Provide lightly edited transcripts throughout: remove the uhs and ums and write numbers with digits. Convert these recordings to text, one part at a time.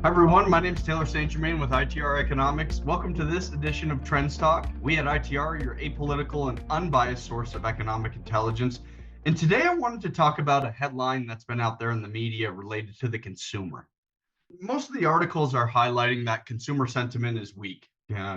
Hi everyone, my name is Taylor St. Germain with ITR Economics. Welcome to this edition of TrendsTalk. We at ITR are your apolitical and unbiased source of economic intelligence. And today I wanted to talk about a headline that's been out there in the media related to the consumer. Most of the articles are highlighting that consumer sentiment is weak.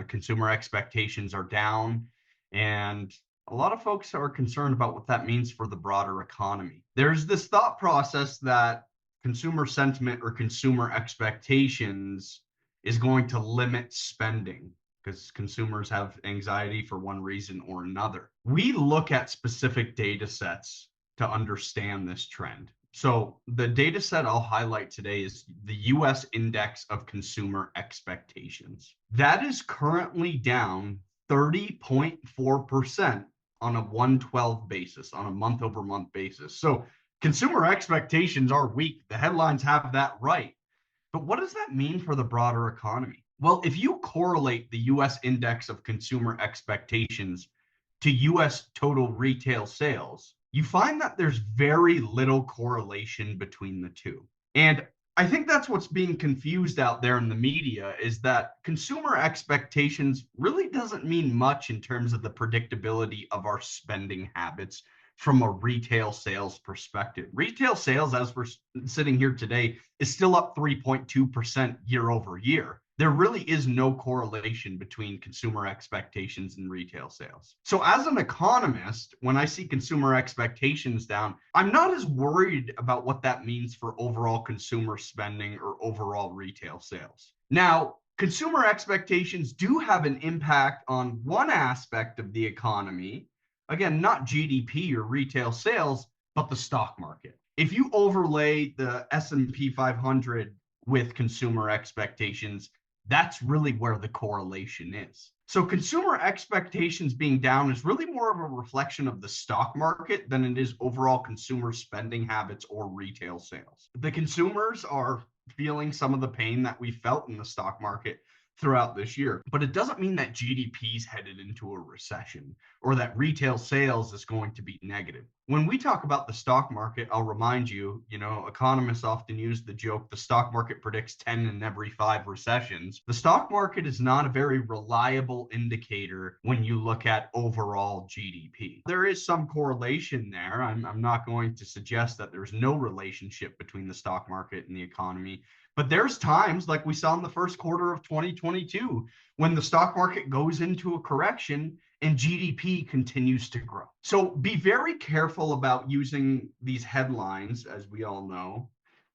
Consumer expectations are down, and a lot of folks are concerned about what that means for the broader economy. There's this thought process that consumer sentiment or consumer expectations is going to limit spending because consumers have anxiety for one reason or another. We look at specific data sets to understand this trend. So the data set I'll highlight today is the US Index of Consumer Expectations. That is currently down 30.4% on a 112 basis, on a month over month basis. So consumer expectations are weak. The headlines have that right. But what does that mean for the broader economy? Well, if you correlate the US Index of Consumer Expectations to US total retail sales, you find that there's very little correlation between the two. And I think that's what's being confused out there in the media, is that consumer expectations really doesn't mean much in terms of the predictability of our spending habits from a retail sales perspective. Retail sales, as we're sitting here today, is still up 3.2% year over year. There really is no correlation between consumer expectations and retail sales. So as an economist, when I see consumer expectations down, I'm not as worried about what that means for overall consumer spending or overall retail sales. Now, consumer expectations do have an impact on one aspect of the economy. Again, not GDP or retail sales, but the stock market. If you overlay the S&P 500 with consumer expectations, that's really where the correlation is. So consumer expectations being down is really more of a reflection of the stock market than it is overall consumer spending habits or retail sales. The consumers are feeling some of the pain that we felt in the stock market throughout this year, but it doesn't mean that GDP is headed into a recession or that retail sales is going to be negative. When we talk about the stock market, I'll remind you, economists often use the joke, the stock market predicts 10 in every 5 recessions. The stock market is not a very reliable indicator when you look at overall GDP. There is some correlation there. I'm not going to suggest that there's no relationship between the stock market and the economy. But there's times, like we saw in the first quarter of 2022, when the stock market goes into a correction and GDP continues to grow. So be very careful about using these headlines, as we all know,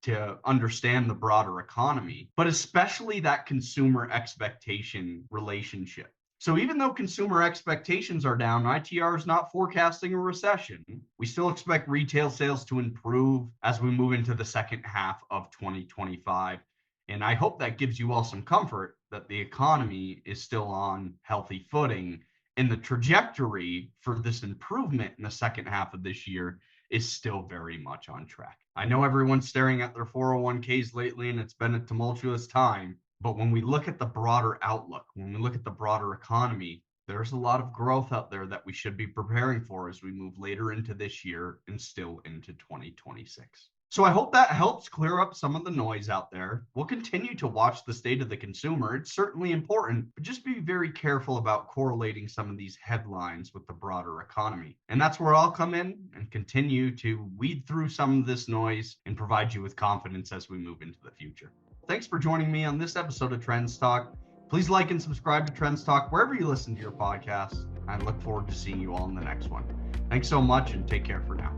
to understand the broader economy, but especially that consumer expectation relationship. So even though consumer expectations are down, ITR is not forecasting a recession. We still expect retail sales to improve as we move into the second half of 2025. And I hope that gives you all some comfort that the economy is still on healthy footing, and the trajectory for this improvement in the second half of this year is still very much on track. I know everyone's staring at their 401ks lately, and it's been a tumultuous time. But when we look at the broader outlook, when we look at the broader economy, there's a lot of growth out there that we should be preparing for as we move later into this year and still into 2026. So I hope that helps clear up some of the noise out there. We'll continue to watch the state of the consumer. It's certainly important, but just be very careful about correlating some of these headlines with the broader economy. And that's where I'll come in and continue to weed through some of this noise and provide you with confidence as we move into the future. Thanks for joining me on this episode of TrendsTalk. Please like and subscribe to TrendsTalk wherever you listen to your podcasts. I look forward to seeing you all in the next one. Thanks so much and take care for now.